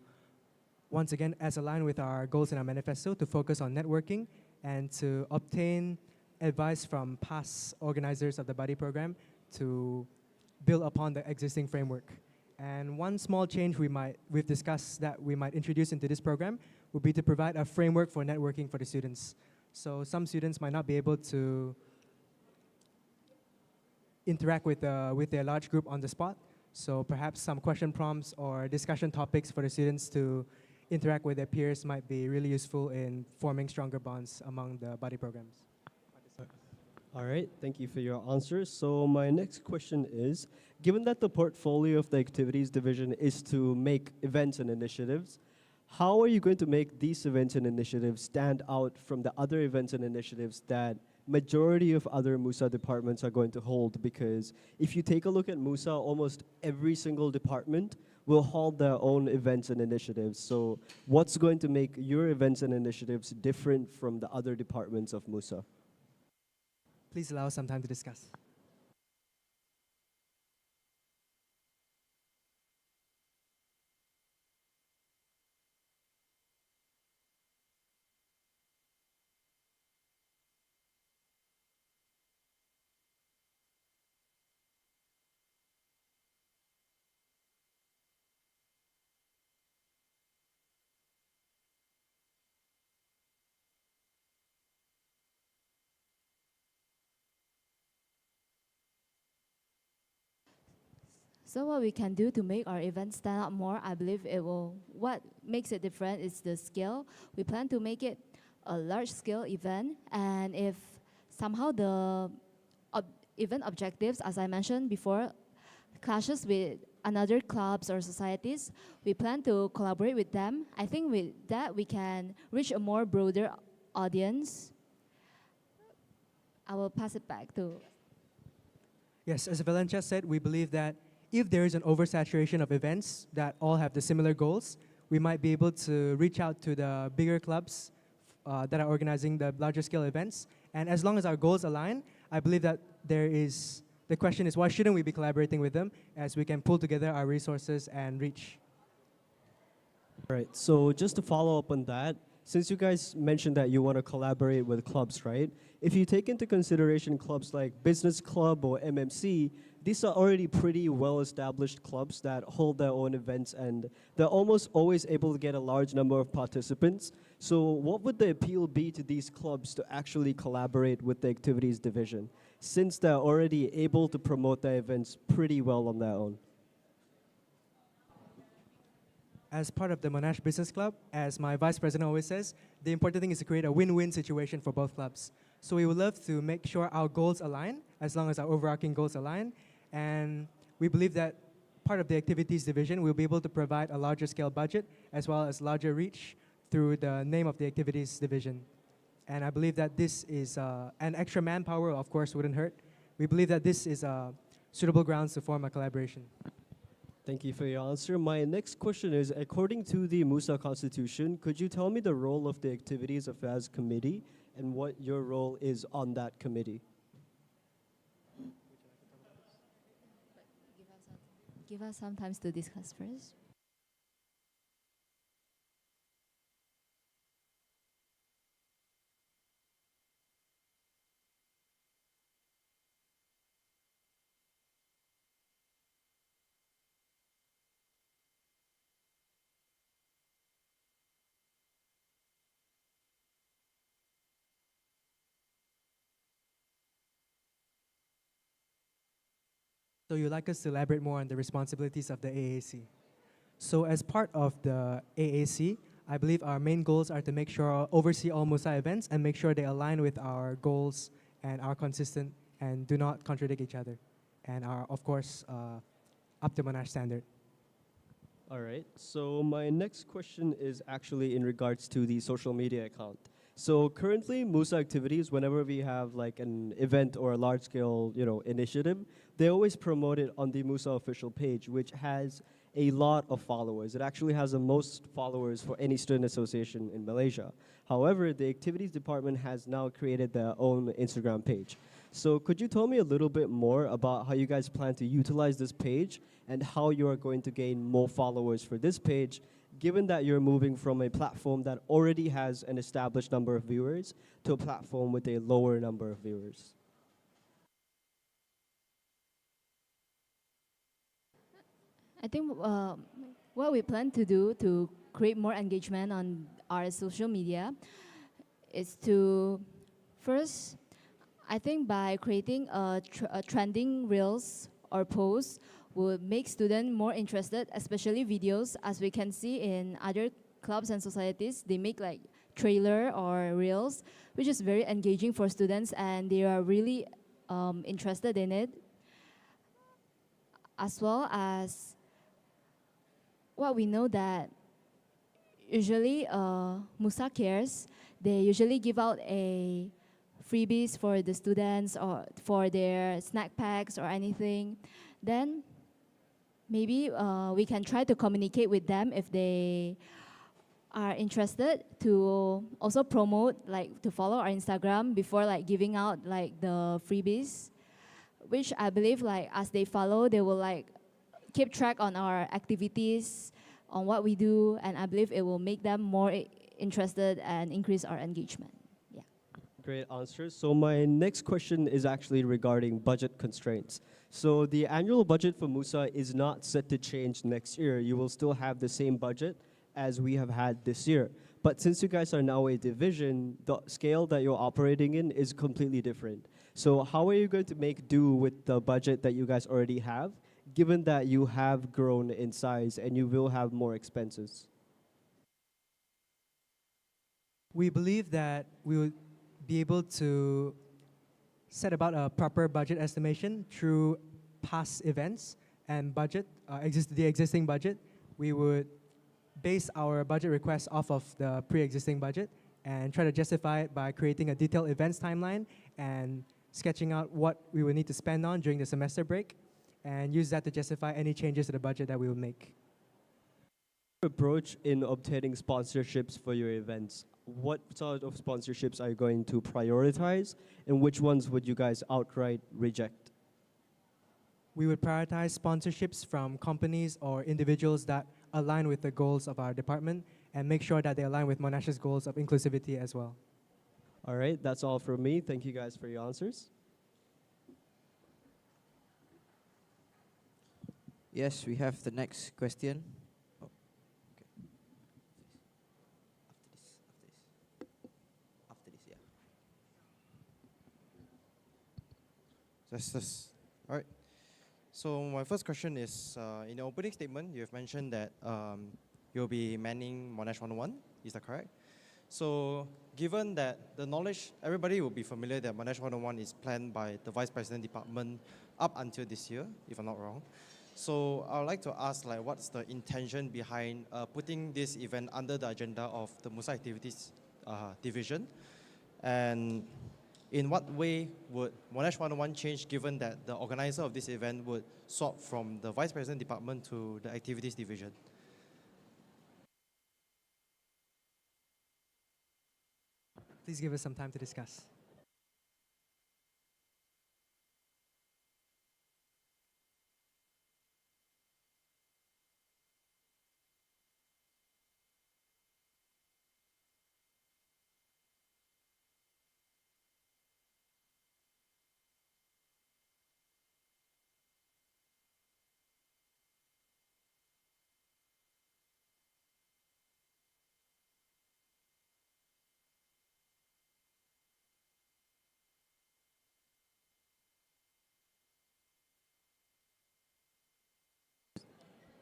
once again, as aligned with our goals in our manifesto, to focus on networking and to obtain advice from past organizers of the Buddy program to build upon the existing framework. And one small change we've discussed that we might introduce into this program would be to provide a framework for networking for the students. So some students might not be able to interact with their large group on the spot. So perhaps some question prompts or discussion topics for the students to interact with their peers might be really useful in forming stronger bonds among the Buddy programs. All right, thank you for your answers. So my next question is, given that the portfolio of the activities division is to make events and initiatives, how are you going to make these events and initiatives stand out from the other events and initiatives that majority of other MUSA departments are going to hold? Because if you take a look at MUSA, almost every single department will hold their own events and initiatives. So what's going to make your events and initiatives different from the other departments of MUSA? Please allow us some time to discuss. So what we can do to make our event stand out more, I believe what makes it different is the scale. We plan to make it a large scale event, and if somehow the event objectives, as I mentioned before, clashes with another clubs or societies, we plan to collaborate with them. I think with that we can reach a more broader audience. I will pass it back to. Yes, as Valencia said, we believe that if there is an oversaturation of events that all have the similar goals, we might be able to reach out to the bigger clubs that are organizing the larger scale events. And as long as our goals align, I believe that the question is, why shouldn't we be collaborating with them, as we can pull together our resources and reach? All right, so just to follow up on that, since you guys mentioned that you want to collaborate with clubs, right? If you take into consideration clubs like Business Club or MMC, these are already pretty well-established clubs that hold their own events, and they're almost always able to get a large number of participants. So what would the appeal be to these clubs to actually collaborate with the activities division, since they're already able to promote their events pretty well on their own? As part of the Monash Business Club, as my vice president always says, the important thing is to create a win-win situation for both clubs. So we would love to make sure our goals align, as long as our overarching goals align. And we believe that part of the activities division will be able to provide a larger scale budget as well as larger reach through the name of the activities division. And I believe that this is an extra manpower, of course, wouldn't hurt. We believe that this is suitable grounds to form a collaboration. Thank you for your answer. My next question is, according to the MUSA Constitution, could you tell me the role of the Activities Affairs Committee and what your role is on that committee? Give us some time to discuss first. So you'd like us to elaborate more on the responsibilities of the AAC. So as part of the AAC, I believe our main goals are to make sure oversee all MUSA events and make sure they align with our goals and are consistent and do not contradict each other, and are of course up to Monash standard. All right. So my next question is actually in regards to the social media account. So currently, MUSA activities, whenever we have like an event or a large-scale, initiative, they always promote it on the MUSA official page, which has a lot of followers. It actually has the most followers for any student association in Malaysia. However, the activities department has now created their own Instagram page. So could you tell me a little bit more about how you guys plan to utilize this page and how you are going to gain more followers for this page, given that you're moving from a platform that already has an established number of viewers to a platform with a lower number of viewers? I think what we plan to do to create more engagement on our social media is to first, I think by creating a trending reels or posts would make students more interested, especially videos, as we can see in other clubs and societies. They make like trailer or reels, which is very engaging for students, and they are really interested in it. As well as what we know that usually MUSA Cares, they usually give out a freebies for the students or for their snack packs or anything. Then maybe we can try to communicate with them if they are interested to also promote, like to follow our Instagram before like giving out like the freebies, which I believe like as they follow, they will like keep track on our activities, on what we do, and I believe it will make them more interested and increase our engagement. Yeah. Great answer. So my next question is actually regarding budget constraints. So the annual budget for MUSA is not set to change next year. You will still have the same budget as we have had this year. But since you guys are now a division, the scale that you're operating in is completely different. So how are you going to make do with the budget that you guys already have, given that you have grown in size and you will have more expenses? We believe that we would be able to set about a proper budget estimation through past events and budget, the existing budget. We would base our budget requests off of the pre-existing budget and try to justify it by creating a detailed events timeline and sketching out what we would need to spend on during the semester break, and use that to justify any changes to the budget that we will make. Approach in obtaining sponsorships for your events. What sort of sponsorships are you going to prioritize, and which ones would you guys outright reject? We would prioritize sponsorships from companies or individuals that align with the goals of our department and make sure that they align with Monash's goals of inclusivity as well. All right, that's all from me. Thank you guys for your answers. Yes, we have the next question. Oh, okay. After this, yeah. That's all right. So my first question is, in the opening statement, you have mentioned that you'll be manning Monash 101. Is that correct? So given that the knowledge, everybody will be familiar that Monash 101 is planned by the Vice President Department up until this year, if I'm not wrong. So I would like to ask, like, what's the intention behind putting this event under the agenda of the MUSA Activities Division? And in what way would Monash 101 change, given that the organizer of this event would swap from the Vice President Department to the Activities Division? Please give us some time to discuss.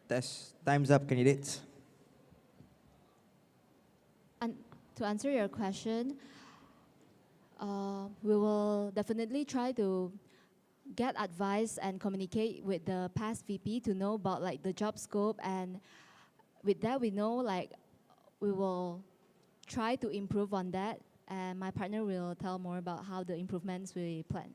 Test. Time's up, candidates. And to answer your question, we will definitely try to get advice and communicate with the past VP to know about like the job scope, and with that we know like we will try to improve on that, and my partner will tell more about how the improvements we plan.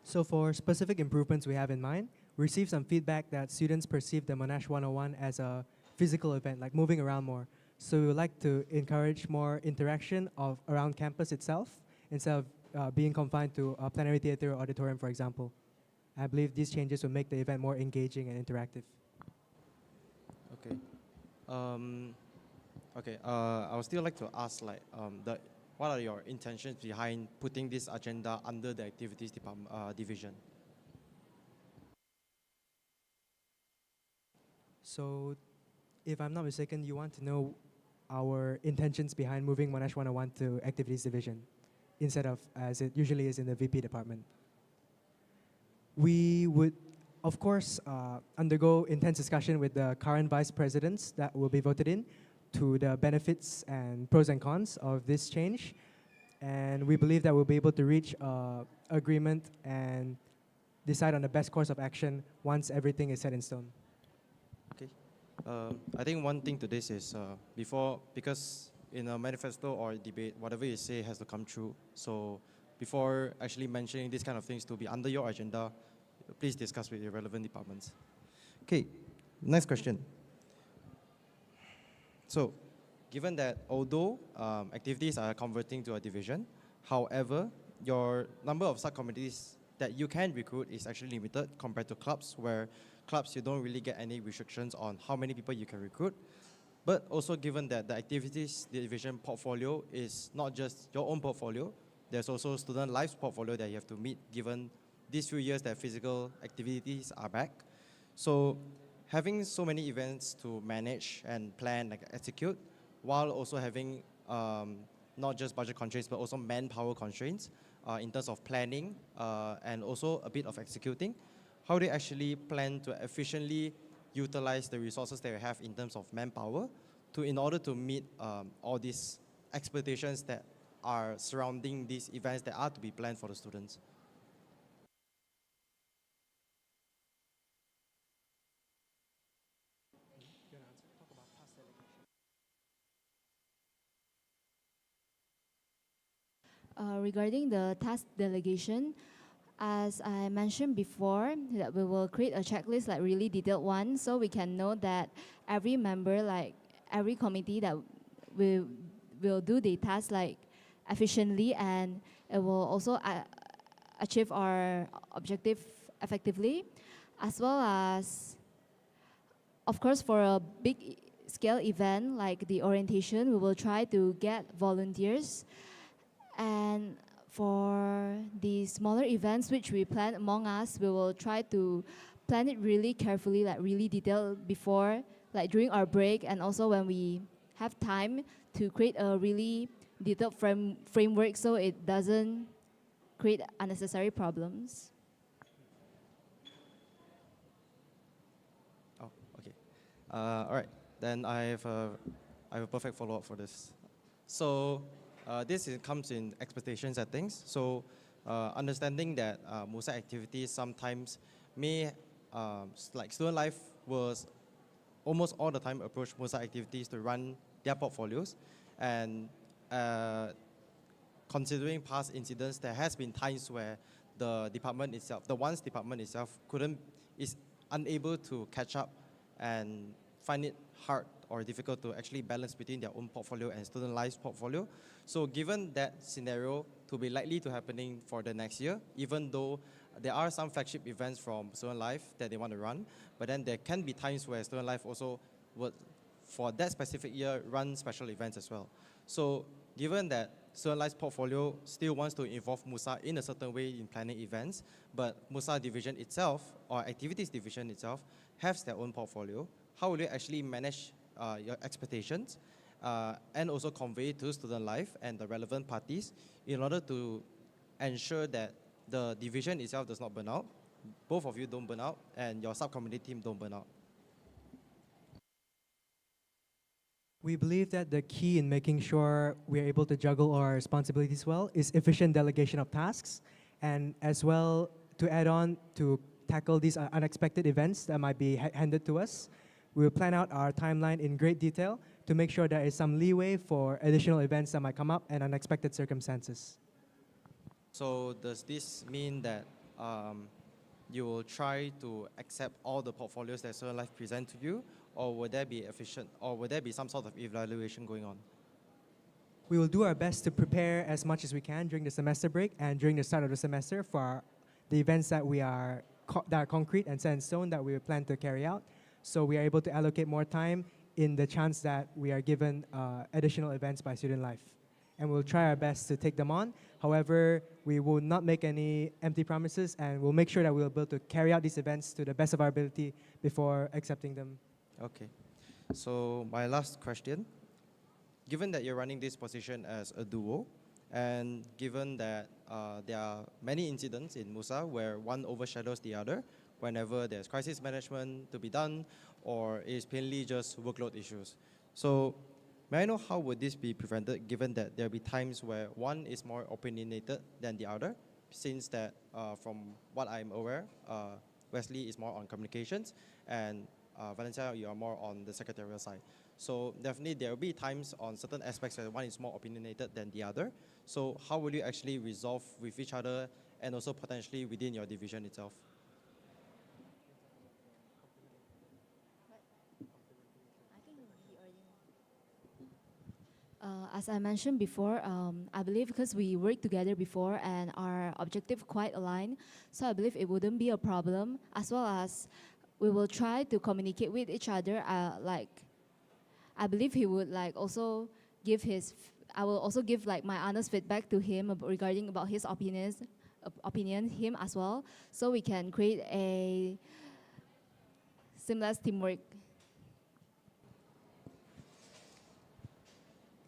So for specific improvements we have in mind, we received some feedback that students perceive the Monash 101 as a physical event, like moving around more. So we would like to encourage more interaction of around campus itself instead of being confined to a plenary theater or auditorium, for example. I believe these changes will make the event more engaging and interactive. Okay. I would still like to ask, like, what are your intentions behind putting this agenda under the activities division? So, if I'm not mistaken, you want to know our intentions behind moving Monash 101 to activities division instead of as it usually is in the VP department. We would, of course, undergo intense discussion with the current vice presidents that will be voted in to the benefits and pros and cons of this change. And we believe that we'll be able to reach agreement and decide on the best course of action once everything is set in stone. Okay. I think one thing to this is because in a manifesto or debate, whatever you say has to come true. So before actually mentioning these kind of things to be under your agenda, please discuss with your relevant departments. Okay, next question. So, given that although activities are converting to a division, however, your number of subcommittees that you can recruit is actually limited compared to clubs, where clubs you don't really get any restrictions on how many people you can recruit. But also given that the activities division portfolio is not just your own portfolio, there's also student lives portfolio that you have to meet given these few years that physical activities are back. So having so many events to manage and plan and execute, while also having not just budget constraints, but also manpower constraints in terms of planning and also a bit of executing, how do you actually plan to efficiently utilize the resources that you have in terms of manpower in order to meet all these expectations that are surrounding these events that are to be planned for the students? Regarding the task delegation, as I mentioned before, that we will create a checklist, like really detailed one, so we can know that every member, like every committee that will do the task like efficiently, and it will also achieve our objective effectively, as well as, of course, for a big scale event like the orientation, we will try to get volunteers. And for the smaller events which we plan among us, we will try to plan it really carefully, like really detailed before, like during our break, and also when we have time to create a really detailed framework so it doesn't create unnecessary problems. Oh, okay. All right. Then I have a perfect follow-up for this. So comes in expectation settings. So understanding that MUSA activities sometimes may, like student life was almost all the time approach MUSA activities to run their portfolios. And considering past incidents, there has been times where the department itself, the ones department itself is unable to catch up and find it hard or difficult to actually balance between their own portfolio and student lives portfolio. So given that scenario to be likely to happening for the next year, even though there are some flagship events from student life that they want to run, but then there can be times where student life also would, for that specific year, run special events as well. So given that student life's portfolio still wants to involve MUSA in a certain way in planning events, but MUSA division itself or activities division itself has their own portfolio, how will you actually manage your expectations and also convey to student life and the relevant parties in order to ensure that the division itself does not burn out, both of you don't burn out, and your subcommittee team don't burn out? We believe that the key in making sure we're able to juggle our responsibilities well is efficient delegation of tasks, and as well to add on to tackle these unexpected events that might be handed to us. We will plan out our timeline in great detail to make sure there is some leeway for additional events that might come up and unexpected circumstances. So does this mean that you will try to accept all the portfolios that Student Life present to you, or will there be efficient, or will there be some sort of evaluation going on? We will do our best to prepare as much as we can during the semester break and during the start of the semester for the events that that are concrete and set in stone that we plan to carry out. So we are able to allocate more time in the chance that we are given additional events by Student Life. And we'll try our best to take them on. However, we will not make any empty promises, and we'll make sure that we'll be able to carry out these events to the best of our ability before accepting them. Okay. So my last question, given that you're running this position as a duo, and given that there are many incidents in MUSA where one overshadows the other, whenever there's crisis management to be done, or it's plainly just workload issues. So may I know how would this be prevented, given that there'll be times where one is more opinionated than the other, since that from what I'm aware, Wesley is more on communications, and Valencia, you are more on the secretarial side. So definitely there will be times on certain aspects where one is more opinionated than the other. So how will you actually resolve with each other and also potentially within your division itself? As I mentioned before, I believe because we worked together before and our objective quite aligned, so I believe it wouldn't be a problem, as well as we will try to communicate with each other. I believe he would also give I will also give my honest feedback to him regarding about his opinion, him as well, so we can create a seamless teamwork.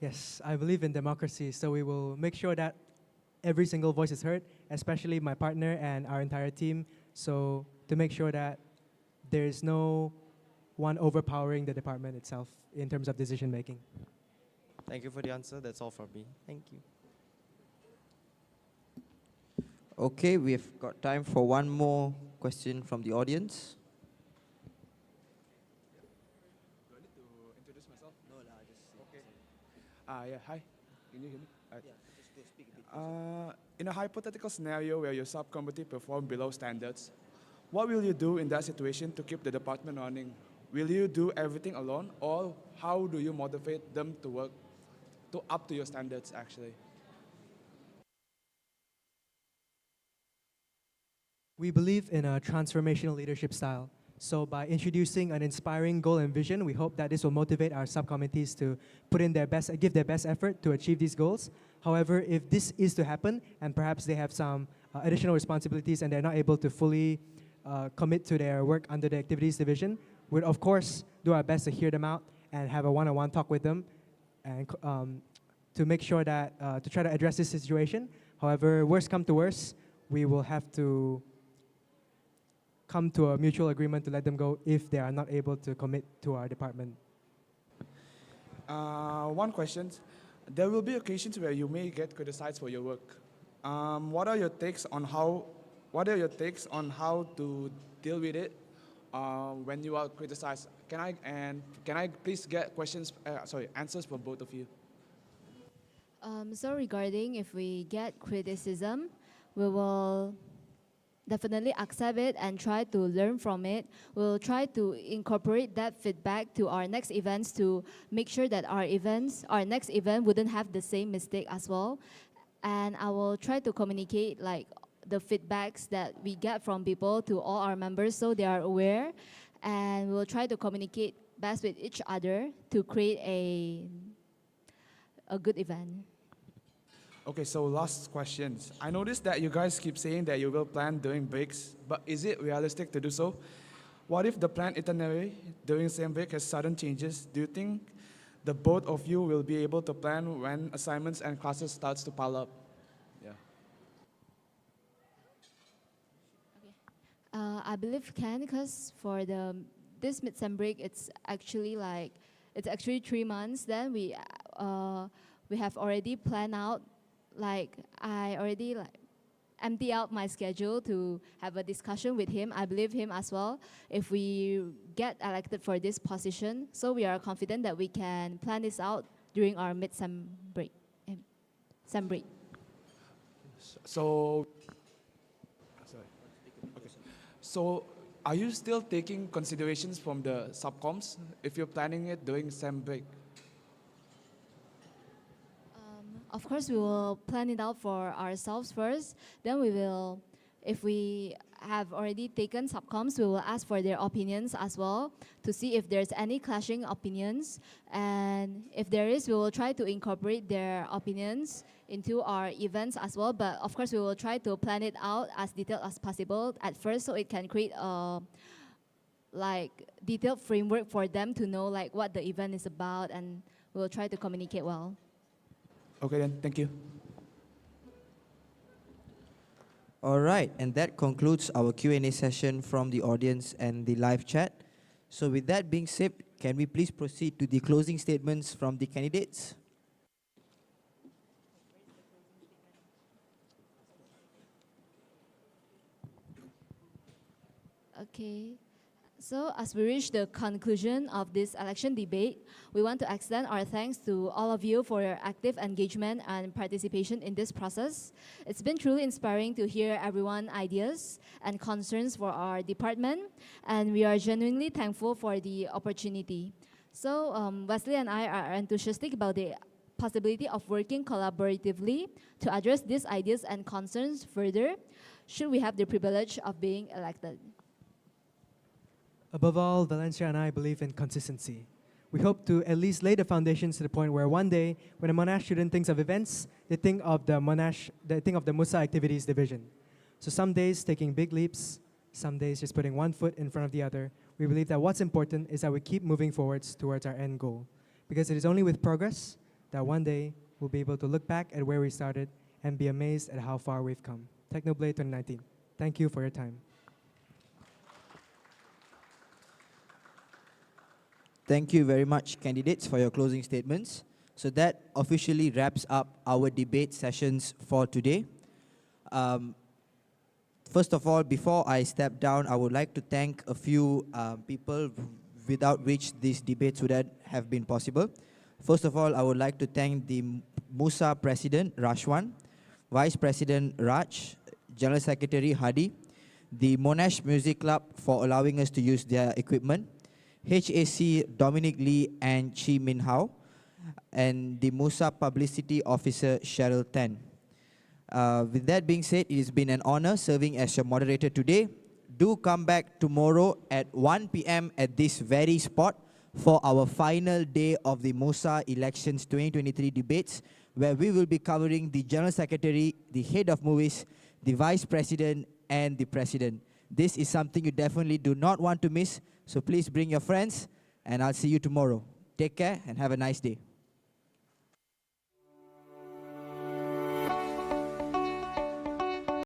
Yes, I believe in democracy, so we will make sure that every single voice is heard, especially my partner and our entire team, so to make sure that there is no one overpowering the department itself in terms of decision making. Thank you for the answer. That's all from me. Thank you. Okay, we've got time for one more question from the audience. Do I need to introduce myself? No, just okay. Yeah, hi. Can you hear me? Yeah, just go speak a bit. In a hypothetical scenario where your subcommittee perform below standards, what will you do in that situation to keep the department running? Will you do everything alone, or how do you motivate them to work up to your standards, actually? We believe in a transformational leadership style. So by introducing an inspiring goal and vision, we hope that this will motivate our subcommittees to put in their best, give their best effort to achieve these goals. However, if this is to happen, and perhaps they have some additional responsibilities and they're not able to fully commit to their work under the activities division, we'll of course do our best to hear them out and have a one-on-one talk with them, and to make sure that, to try to address this situation. However, worst come to worst, we will have to come to a mutual agreement to let them go if they are not able to commit to our department. One question. There will be occasions where you may get criticized for your work. What are your takes on how to deal with it when you are criticized? Can I please get answers from both of you? So regarding if we get criticism, we will definitely accept it and try to learn from it. We'll try to incorporate that feedback to our next events to make sure that our next event wouldn't have the same mistake as well. And I will try to communicate the feedbacks that we get from people to all our members so they are aware. And we'll try to communicate best with each other to create a good event. Okay, so last questions. I noticed that you guys keep saying that you will plan during breaks, but is it realistic to do so? What if the planned itinerary during same break has sudden changes? Do you think the both of you will be able to plan when assignments and classes starts to pile up? Yeah. I believe can, because for this mid-sem break, it's actually it's actually 3 months, then we have already planned out, like I already like empty out my schedule to have a discussion with him. I believe him as well if we get elected for this position. So we are confident that we can plan this out during our mid-sem break. Sem break. So, sorry. Okay. So, are you still taking considerations from the subcoms if you're planning it during sem break? Of course, we will plan it out for ourselves first. Then we will, if we have already taken subcoms, we will ask for their opinions as well to see if there's any clashing opinions. And if there is, we will try to incorporate their opinions into our events as well. But of course, we will try to plan it out as detailed as possible at first, so it can create a like detailed framework for them to know like what the event is about, and we will try to communicate well. Okay then, thank you. All right, and that concludes our Q&A session from the audience and the live chat. So with that being said, can we please proceed to the closing statements from the candidates? Okay. So as we reach the conclusion of this election debate, we want to extend our thanks to all of you for your active engagement and participation in this process. It's been truly inspiring to hear everyone's ideas and concerns for our department, and we are genuinely thankful for the opportunity. So Wesley and I are enthusiastic about the possibility of working collaboratively to address these ideas and concerns further, should we have the privilege of being elected. Above all, Valencia and I believe in consistency. We hope to at least lay the foundations to the point where one day, when a Monash student thinks of events, they think of the MUSA activities division. So some days taking big leaps, some days just putting one foot in front of the other. We believe that what's important is that we keep moving forwards towards our end goal. Because it is only with progress that one day we'll be able to look back at where we started and be amazed at how far we've come. Technoblade 2019. Thank you for your time. Thank you very much, candidates, for your closing statements. So that officially wraps up our debate sessions for today. First of all, before I step down, I would like to thank a few people without which these debates would have been possible. First of all, I would like to thank the MUSA President, Rashwan, Vice President Raj, General Secretary Hadi, the Monash Music Club for allowing us to use their equipment, HAC Dominic Lee and Chi Min Hao, and the MUSA Publicity Officer Cheryl Tan. With that being said, it has been an honor serving as your moderator today. Do come back tomorrow at 1 p.m. at this very spot for our final day of the MUSA Elections 2023 debates, where we will be covering the General Secretary, the Head of Movies, the Vice President, and the President. This is something you definitely do not want to miss, so please bring your friends, and I'll see you tomorrow. Take care and have a nice day.